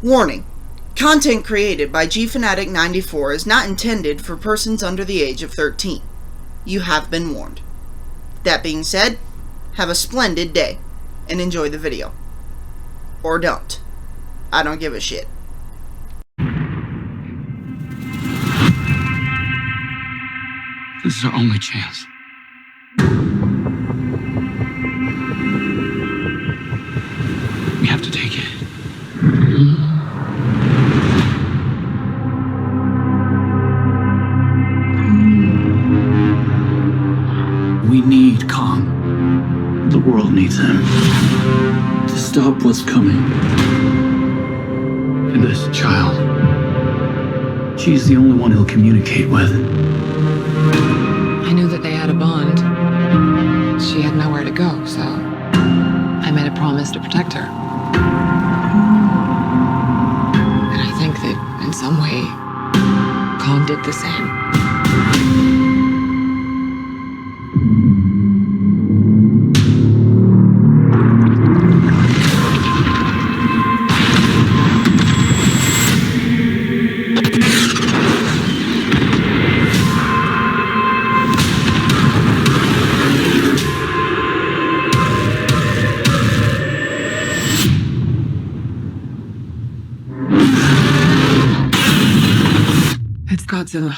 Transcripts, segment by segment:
Warning. Content created by Gfanatic 94 is not intended for persons under the age of 13. You have been warned. That being said, have a splendid day and enjoy the video. Or don't. I don't give a shit. This is our only chance. We have to take it. We need Kong. The world needs him to stop what's coming. And this child, she's the only one he'll communicate with. I knew that they had a bond. She had nowhere to go, so I made a promise to protect her. And I think that in some way, Kong did the same. It's Godzilla.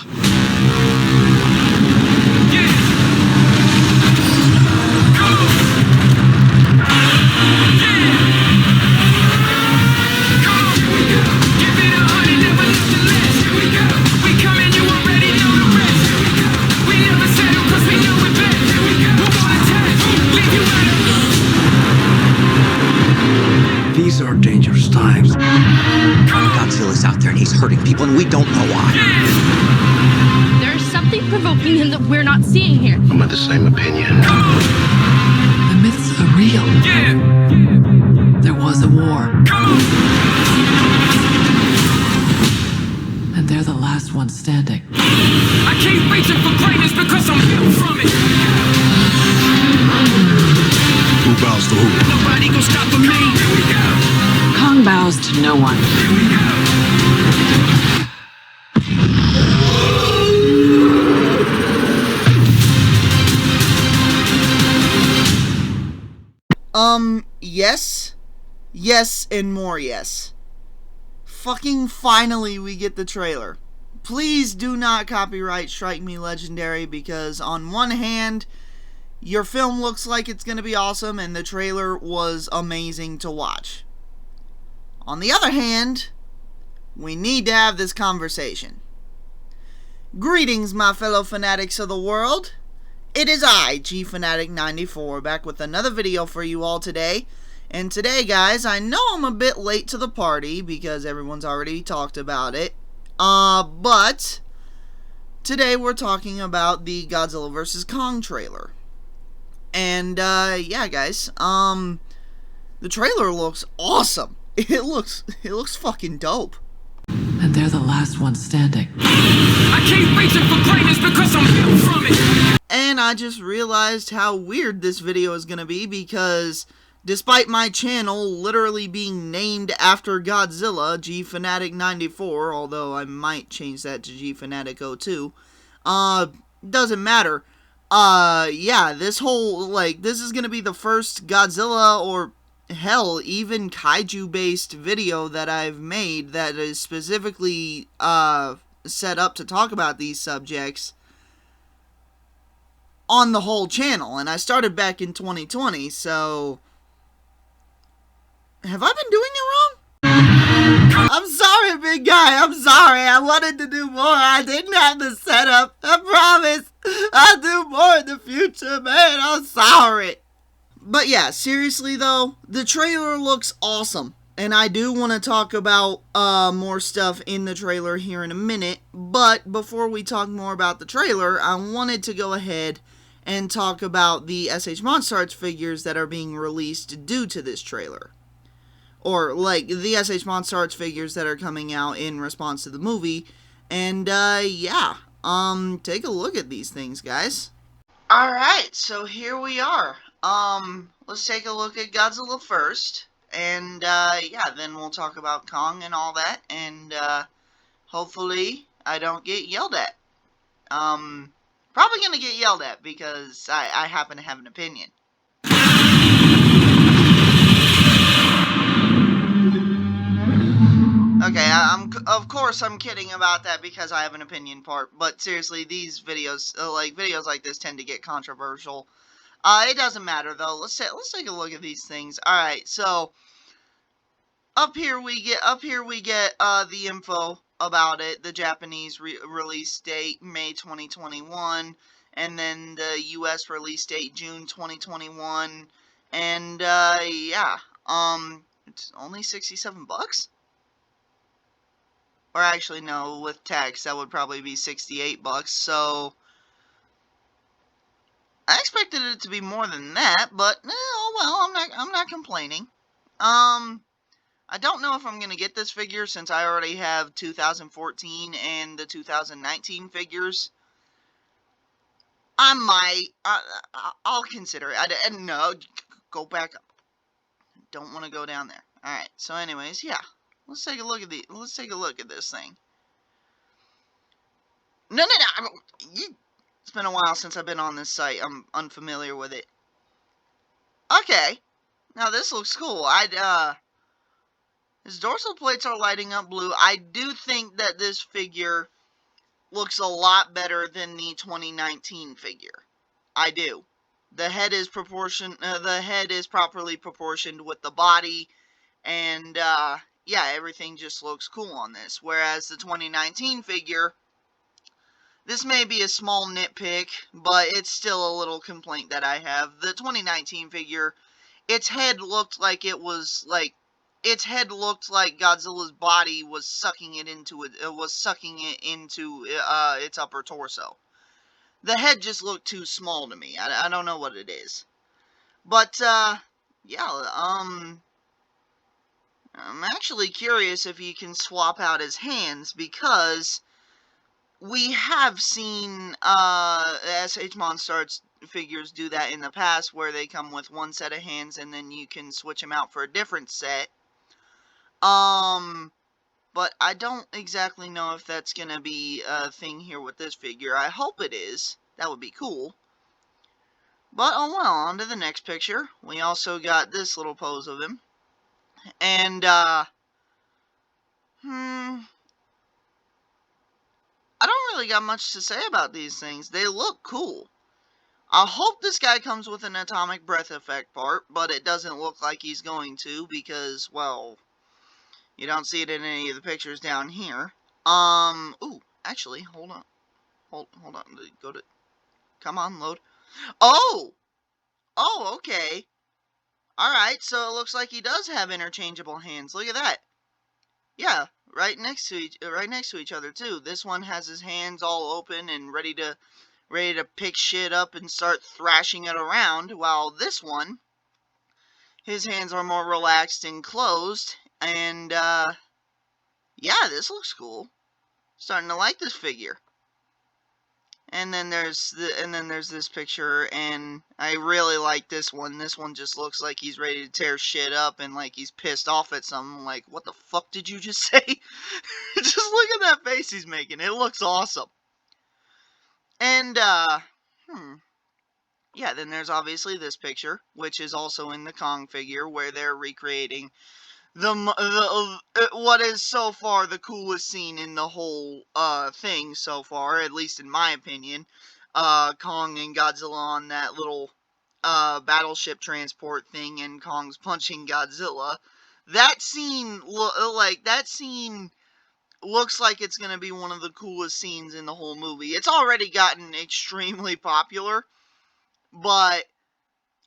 These are dangerous times. Godzilla's out there and he's hurting people and we don't know why. There's something provoking him that we're not seeing here. I'm of the same opinion. The myths are real. There was a war. And they're the last ones standing. I keep reaching for greatness because I'm built from it. Who bows to who? Nobody gon' stop for me. Here we go. Kong bows to no one. Here we go. Yes. Yes, and more yes. Fucking finally we get the trailer. Please do not copyright strike me, Legendary, because on one hand, your film looks like it's gonna be awesome and the trailer was amazing to watch. On the other hand, we need to have this conversation. Greetings, my fellow fanatics of the world. It is I, Gfanatic 94, back with another video for you all today. And today, guys, I know I'm a bit late to the party because everyone's already talked about it. But today we're talking about the Godzilla vs. Kong trailer. And, yeah, guys, the trailer looks awesome. It looks fucking dope. And they're the last ones standing. I keep reaching for greatness because I'm built from it. And I just realized how weird this video is gonna be because despite my channel literally being named after Godzilla, Gfanatic 94, although I might change that to Gfanatic 02, doesn't matter. Yeah, this is gonna be the first Godzilla, or hell, even kaiju-based video that I've made that is specifically, set up to talk about these subjects on the whole channel, and I started back in 2020, so have I been doing it wrong? I'm sorry, big guy, I'm sorry. I wanted to do more. I didn't have the setup. I promise. I'll do more in the future, man. I'm sorry. But yeah, seriously though, the trailer looks awesome. And I do want to talk about more stuff in the trailer here in a minute. But before we talk more about the trailer, I wanted to go ahead and talk about the SH Monster Arts figures that are being released due to this trailer. Or, like, the SH Monster Arts figures that are coming out in response to the movie. And, yeah. Take a look at these things, guys. Alright, so here we are. Let's take a look at Godzilla first. And, yeah, then we'll talk about Kong and all that, and, hopefully I don't get yelled at. Probably gonna get yelled at because I happen to have an opinion. Okay, of course I'm kidding about that because I have an opinion part, but seriously, these videos, videos like this tend to get controversial. It doesn't matter though. Let's take a look at these things. All right, so up here we get the info about it. The Japanese release date May 2021, and then the U.S. release date June 2021, and yeah, it's only $67. Or actually, no, with tax that would probably be $68. So I expected it to be more than that, but oh well, I'm not complaining. I don't know if I'm gonna get this figure since I already have 2014 and the 2019 figures. I might. I'll consider it. No, go back up. Don't want to go down there. All right. So, anyways, yeah. Let's take a look at this thing. No. It's been a while since I've been on this site. I'm unfamiliar with it. Okay. Now this looks cool. His dorsal plates are lighting up blue. I do think that this figure looks a lot better than the 2019 figure. I do. The head is properly proportioned with the body, and yeah, everything just looks cool on this. Whereas the 2019 figure, this may be a small nitpick, but it's still a little complaint that I have. The 2019 figure, its head looked like Godzilla's body was sucking it into its upper torso. The head just looked too small to me. I don't know what it is. But yeah, I'm actually curious if you can swap out his hands, because we have seen SH Monstars figures do that in the past, where they come with one set of hands and then you can switch them out for a different set. But I don't exactly know if that's gonna be a thing here with this figure. I hope it is. That would be cool. But oh well, on to the next picture. We also got this little pose of him. And I don't really got much to say about these things. They look cool. I hope this guy comes with an atomic breath effect part, but it doesn't look like he's going to, because, well, you don't see it in any of the pictures down here. Ooh, actually, hold on. Hold on. Come on, load. Oh! Oh, okay. Alright, so it looks like he does have interchangeable hands. Look at that. Yeah, right next to each other too. This one has his hands all open and ready to pick shit up and start thrashing it around, while this one, his hands are more relaxed and closed. And yeah, this looks cool. Starting to like this figure. And then there's this picture, and I really like this one. This one just looks like he's ready to tear shit up and like he's pissed off at something. Like, what the fuck did you just say? Just look at that face he's making. It looks awesome. And yeah, then there's obviously this picture, which is also in the Kong figure, where they're recreating what is so far the coolest scene in the whole thing so far, at least in my opinion. Kong and Godzilla on that little battleship transport thing, and Kong's punching Godzilla. That scene looks like it's gonna be one of the coolest scenes in the whole movie. It's already gotten extremely popular, but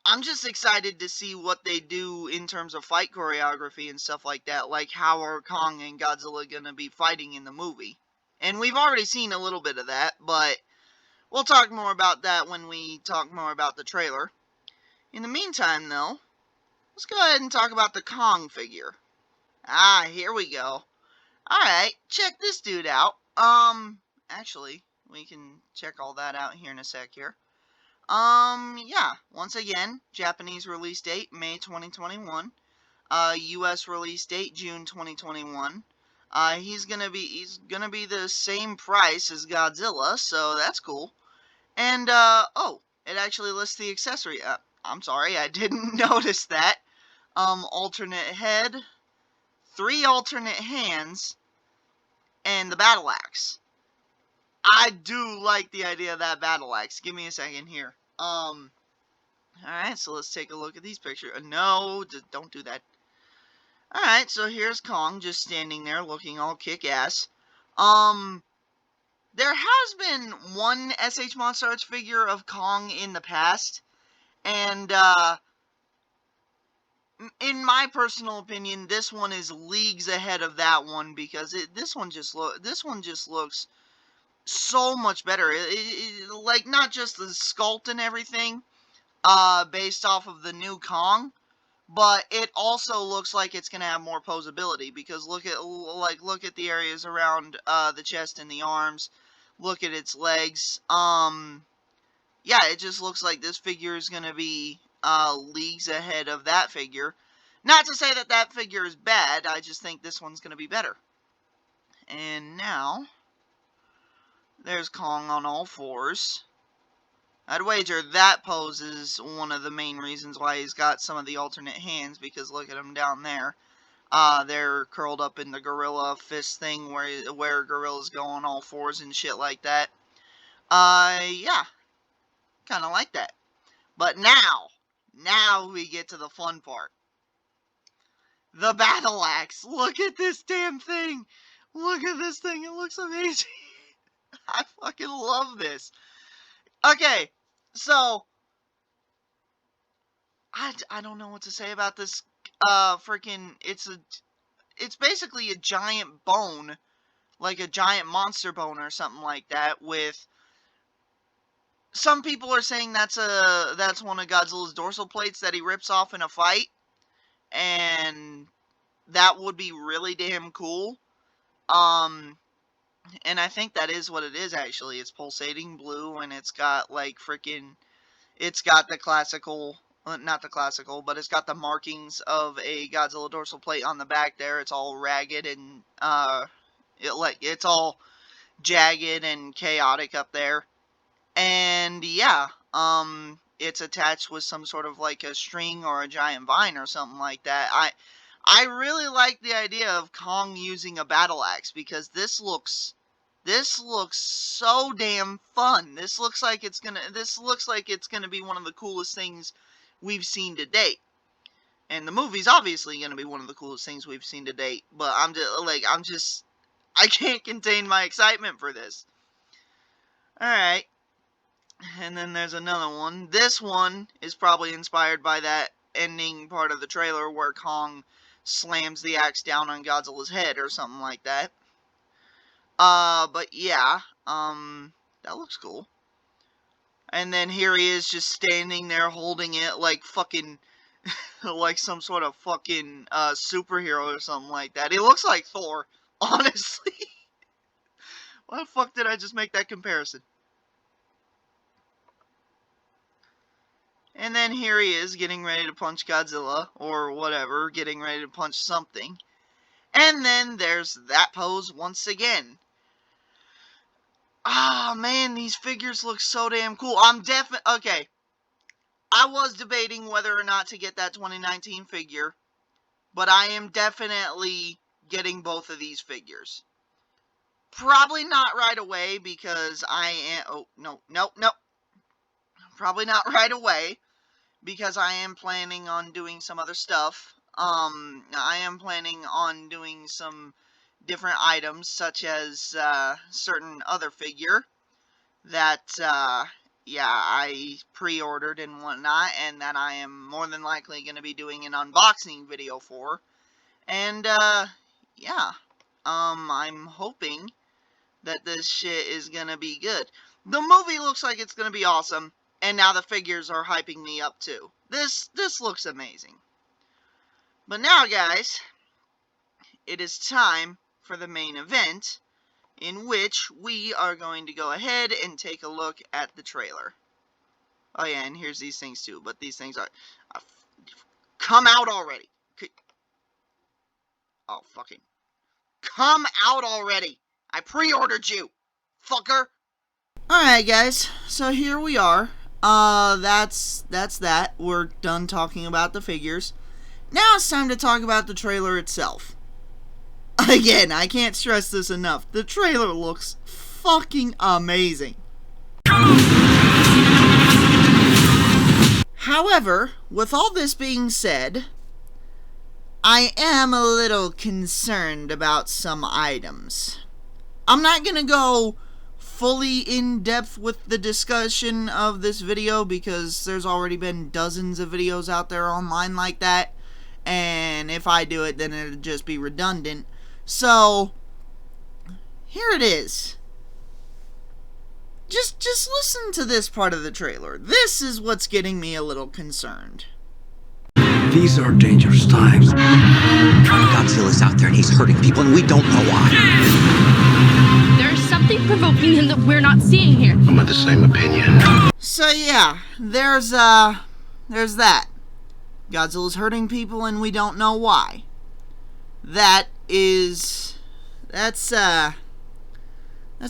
I'm just excited to see what they do in terms of fight choreography and stuff like that. Like, how are Kong and Godzilla gonna be fighting in the movie? And we've already seen a little bit of that, but we'll talk more about that when we talk more about the trailer. In the meantime, though, let's go ahead and talk about the Kong figure. Here we go. Alright, check this dude out. Actually, we can check all that out here in a sec here. Yeah, once again, Japanese release date, May 2021. U.S. release date June 2021. He's gonna be the same price as Godzilla, so that's cool. And oh, it actually lists the accessory. I'm sorry, I didn't notice that. Alternate head, 3 alternate hands, and the battle axe. I do like the idea of that battle axe. Give me a second here. Alright, so let's take a look at these pictures. No, don't do that. Alright, so here's Kong just standing there looking all kick-ass. There has been one SH Monster Arts figure of Kong in the past, and, in my personal opinion, this one is leagues ahead of that one, because this one just looks so much better. Like, not just the sculpt and everything, based off of the new Kong, but it also looks like it's gonna have more posability, because look at the areas around the chest and the arms. Look at its legs. Yeah, it just looks like this figure is gonna be leagues ahead of that figure. Not to say that that figure is bad, I just think this one's gonna be better. And now there's Kong on all fours. I'd wager that pose is one of the main reasons why he's got some of the alternate hands, because look at him down there. They're curled up in the gorilla fist thing where gorillas go on all fours and shit like that. Yeah. Kind of like that. But now we get to the fun part. The battle axe. Look at this damn thing. Look at this thing. It looks amazing. I fucking love this. Okay, so I don't know what to say about this. Freaking, it's basically a giant bone, like a giant monster bone or something like that. With some people are saying that's one of Godzilla's dorsal plates that he rips off in a fight, and that would be really damn cool. And I think that is what it is, actually. It's pulsating blue, and it's got, like, freaking... It's got the classical... not the classical, but it's got the markings of a Godzilla dorsal plate on the back there. It's all ragged and, it's all jagged and chaotic up there. And, yeah, it's attached with some sort of, like, a string or a giant vine or something like that. I really like the idea of Kong using a battle axe, because this looks so damn fun. This looks like it's gonna be one of the coolest things we've seen to date. And the movie's obviously gonna be one of the coolest things we've seen to date. But I can't contain my excitement for this. Alright. And then there's another one. This one is probably inspired by that ending part of the trailer where Kong slams the axe down on Godzilla's head or something like that. But yeah, that looks cool. And then here he is just standing there holding it like fucking, like some sort of fucking, superhero or something like that. He looks like Thor, honestly. Why the fuck did I just make that comparison? And then here he is, getting ready to punch Godzilla, or whatever, getting ready to punch something. And then there's that pose once again. Ah, man, these figures look so damn cool. Okay. I was debating whether or not to get that 2019 figure, but I am definitely getting both of these figures. Probably not right away, because oh, no. Probably not right away, because I am planning on doing some other stuff. I am planning on doing some different items, such as certain other figure that, yeah, I pre-ordered and whatnot, and that I am more than likely going to be doing an unboxing video for. And, yeah, I'm hoping that this shit is going to be good. The movie looks like it's going to be awesome, and now the figures are hyping me up too. This looks amazing. But now, guys, it is time for the main event, in which we are going to go ahead and take a look at the trailer. Oh yeah, and here's these things too, but these things are come out already. Oh, fucking... Come out already! I pre-ordered you, fucker! Alright, guys, so here we are. That's that. We're done talking about the figures. Now it's time to talk about the trailer itself. Again, I can't stress this enough. The trailer looks fucking amazing. However, with all this being said, I am a little concerned about some items. I'm not gonna go fully in depth with the discussion of this video because there's already been dozens of videos out there online like that, and if I do it, then it'd just be redundant. So here it is. Just listen to this part of the trailer. This is what's getting me a little concerned. These are dangerous times. Godzilla's out there and he's hurting people and we don't know why. There's something provoking him that we're not seeing here. I'm of the same opinion. So yeah, there's that. Godzilla's hurting people and we don't know why. That's a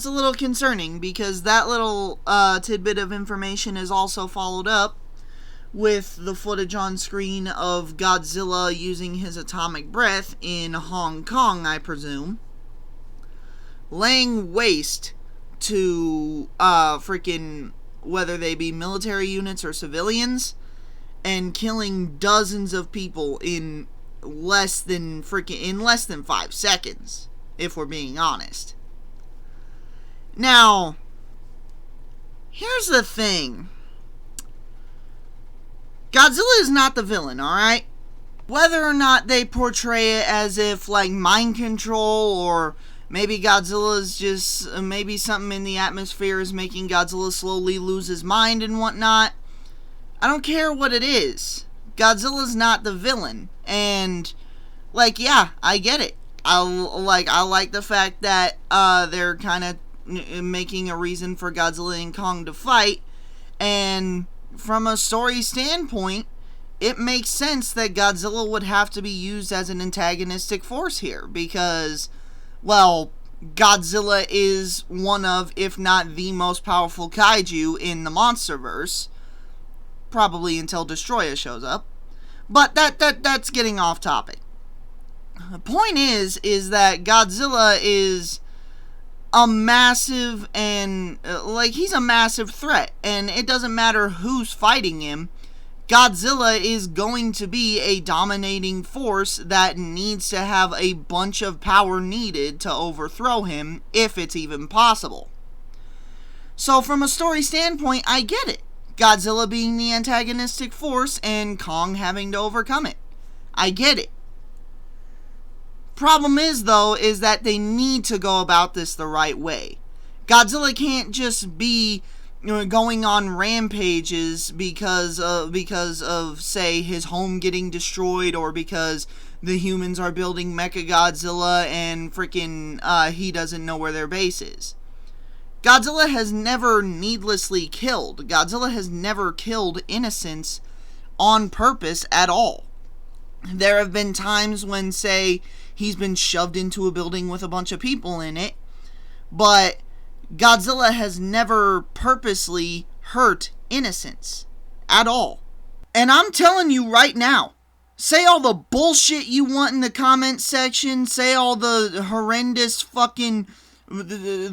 little concerning because that little tidbit of information is also followed up with the footage on screen of Godzilla using his atomic breath in Hong Kong, I presume, laying waste to freaking, whether they be military units or civilians, and killing dozens of people in less than 5 seconds, if we're being honest. Now, here's the thing. Godzilla is not the villain, alright? Whether or not they portray it as if, like, mind control, or maybe Godzilla's just, maybe something in the atmosphere is making Godzilla slowly lose his mind and whatnot, I don't care what it is. Godzilla's not the villain. And, like, yeah, I get it. I like the fact that they're kind of making a reason for Godzilla and Kong to fight, and from a story standpoint, it makes sense that Godzilla would have to be used as an antagonistic force here, because, well, Godzilla is one of, if not the most powerful kaiju in the MonsterVerse, probably until Destroya shows up, but that's getting off topic. The point is that Godzilla is a massive and he's a massive threat, and it doesn't matter who's fighting him. Godzilla is going to be a dominating force that needs to have a bunch of power needed to overthrow him, if it's even possible. So from a story standpoint, I get it. Godzilla being the antagonistic force and Kong having to overcome it. I get it. Problem is, though, is that they need to go about this the right way. Godzilla can't just be, going on rampages because of, say, his home getting destroyed, or because the humans are building Mechagodzilla and freaking he doesn't know where their base is. Godzilla has never needlessly killed. Godzilla has never killed innocents on purpose at all. There have been times when, say, he's been shoved into a building with a bunch of people in it, but Godzilla has never purposely hurt innocents at all. And I'm telling you right now, say all the bullshit you want in the comment section, say all the horrendous fucking,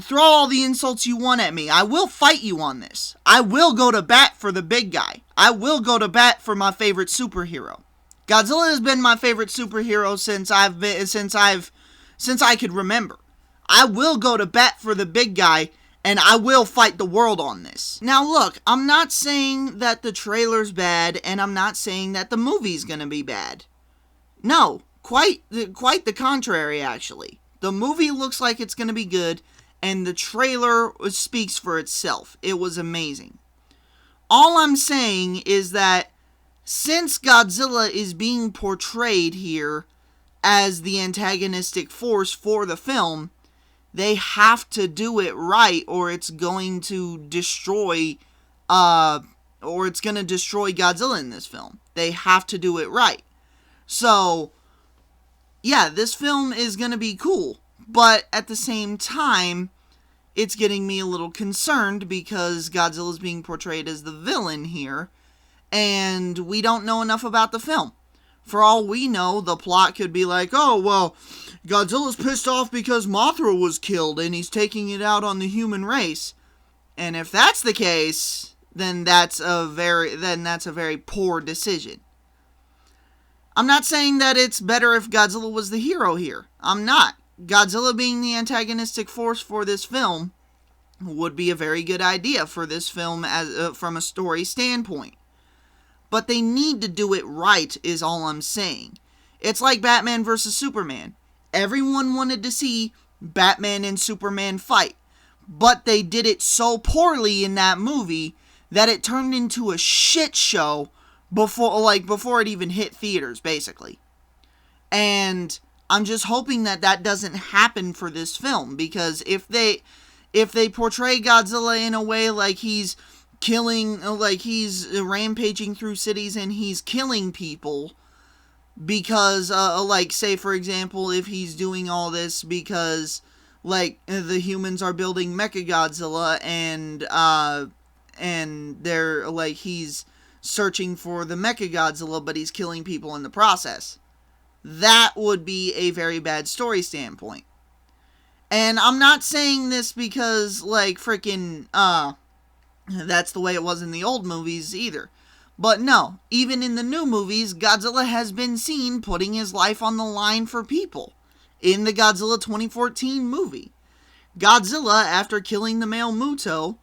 throw all the insults you want at me. I will fight you on this. I will go to bat for the big guy. I will go to bat for my favorite superhero. Godzilla has been my favorite superhero since I could remember. I will go to bat for the big guy, and I will fight the world on this. Now look, I'm not saying that the trailer's bad, and I'm not saying that the movie's gonna be bad. No, quite the contrary, actually. The movie looks like it's gonna be good, and the trailer speaks for itself. It was amazing. All I'm saying is that since Godzilla is being portrayed here as the antagonistic force for the film, they have to do it right, or it's going to destroy Godzilla in this film. They have to do it right. So, yeah, this film is gonna be cool, but at the same time, it's getting me a little concerned because Godzilla's being portrayed as the villain here, and we don't know enough about the film. For all we know, the plot could be like, oh, well, Godzilla's pissed off because Mothra was killed and he's taking it out on the human race. And if that's the case, then that's a very poor decision. I'm not saying that it's better if Godzilla was the hero here. I'm not. Godzilla being the antagonistic force for this film would be a very good idea for this film as from a story standpoint. But they need to do it right, is all I'm saying. It's like Batman vs. Superman. Everyone wanted to see Batman and Superman fight, but they did it so poorly in that movie that it turned into a shit show before it even hit theaters, basically. And I'm just hoping that that doesn't happen for this film, because if they portray Godzilla in a way like he's killing, like he's rampaging through cities and he's killing people because, like, say for example, if he's doing all this because, like, the humans are building Mechagodzilla and they're, like, he's searching for the Mechagodzilla, but he's killing people in the process. That would be a very bad story standpoint. And I'm not saying this because, like, freaking, that's the way it was in the old movies either. But no, even in the new movies, Godzilla has been seen putting his life on the line for people. In the Godzilla 2014 movie, Godzilla, after killing the male Muto,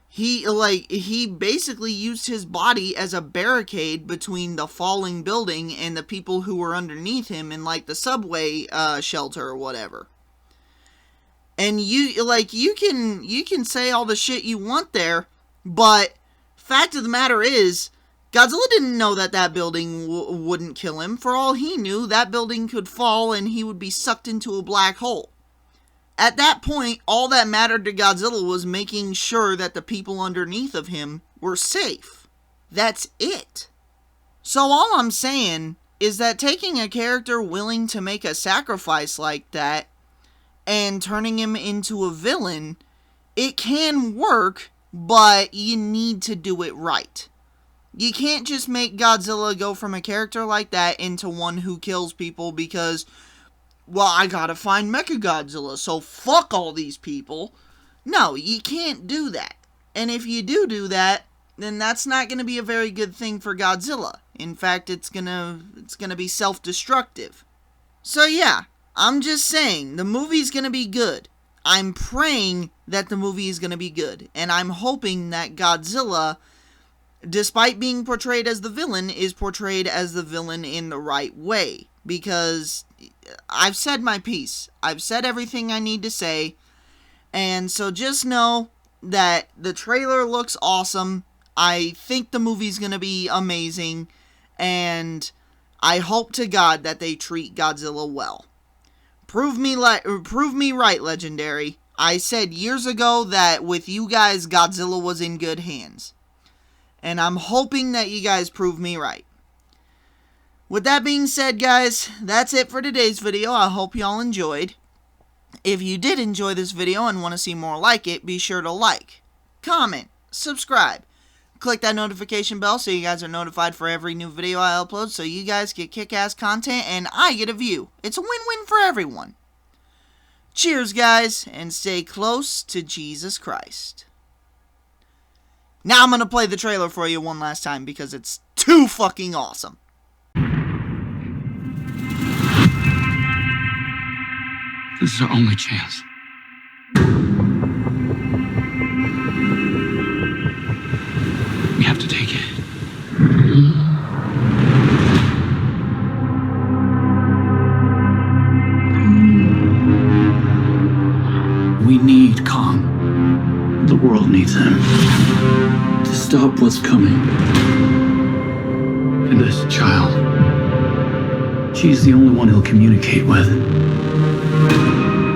he basically used his body as a barricade between the falling building and the people who were underneath him in, like, the subway shelter or whatever. And you can say all the shit you want there, but fact of the matter is, Godzilla didn't know that building wouldn't kill him. For all he knew, that building could fall and he would be sucked into a black hole. At that point, all that mattered to Godzilla was making sure that the people underneath of him were safe. That's it. So all I'm saying is that taking a character willing to make a sacrifice like that and turning him into a villain, it can work, but you need to do it right. You can't just make Godzilla go from a character like that into one who kills people because, well, I gotta find Mechagodzilla, so fuck all these people. No, you can't do that. And if you do that, then that's not gonna be a very good thing for Godzilla. In fact, it's gonna be self-destructive. So yeah, I'm just saying, the movie's gonna be good. I'm praying that the movie is gonna be good. And I'm hoping that Godzilla, despite being portrayed as the villain, is portrayed as the villain in the right way. Because I've said my piece. I've said everything I need to say. And so just know that the trailer looks awesome. I think the movie's going to be amazing. And I hope to God that they treat Godzilla well. Prove me right, Legendary. I said years ago that with you guys, Godzilla was in good hands. And I'm hoping that you guys prove me right. With that being said, guys, that's it for today's video. I hope y'all enjoyed. If you did enjoy this video and want to see more like it, be sure to like, comment, subscribe. Click that notification bell so you guys are notified for every new video I upload, so you guys get kick-ass content and I get a view. It's a win-win for everyone. Cheers, guys, and stay close to Jesus Christ. Now I'm going to play the trailer for you one last time because it's too fucking awesome. This is our only chance. We have to take it. We need Kong. The world needs him to stop what's coming. And this child, she's the only one he'll communicate with.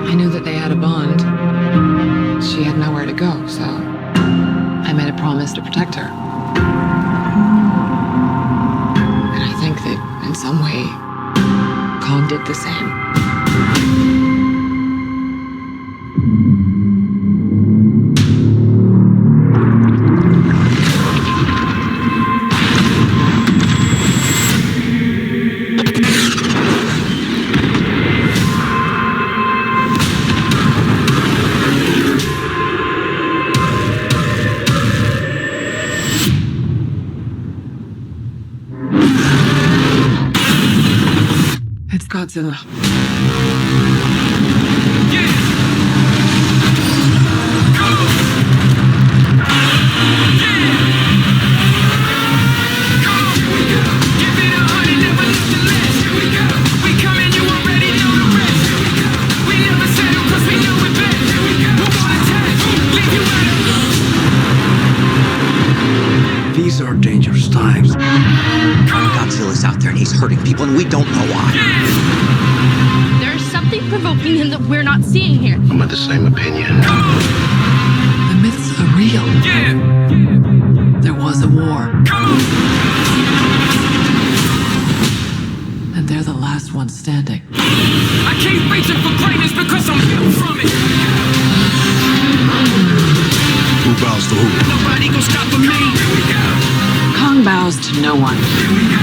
I knew that they had a bond. She had nowhere to go, so I made a promise to protect her. And I think that in some way, Kong did the same. place in the... Yeah. Go. Yeah. Come on. Here we go. Give it 100, never nothing less. Here we go. We coming, you already know the rest. Here we go. We never settle 'cause we know it best. Here we go. We're gonna attack. Leave you out of... These are dangerous times. Godzilla's out there and he's hurting people and we don't know why. There's something provoking him that we're not seeing here. I'm of the same opinion. The myths are real. Yeah. There was a war, Come on. and they're the last ones standing. I keep reaching for greatness because I'm built from it. Who bows to who? Nobody gon' stop for me. Here we go. Kong bows to no one. Here we go.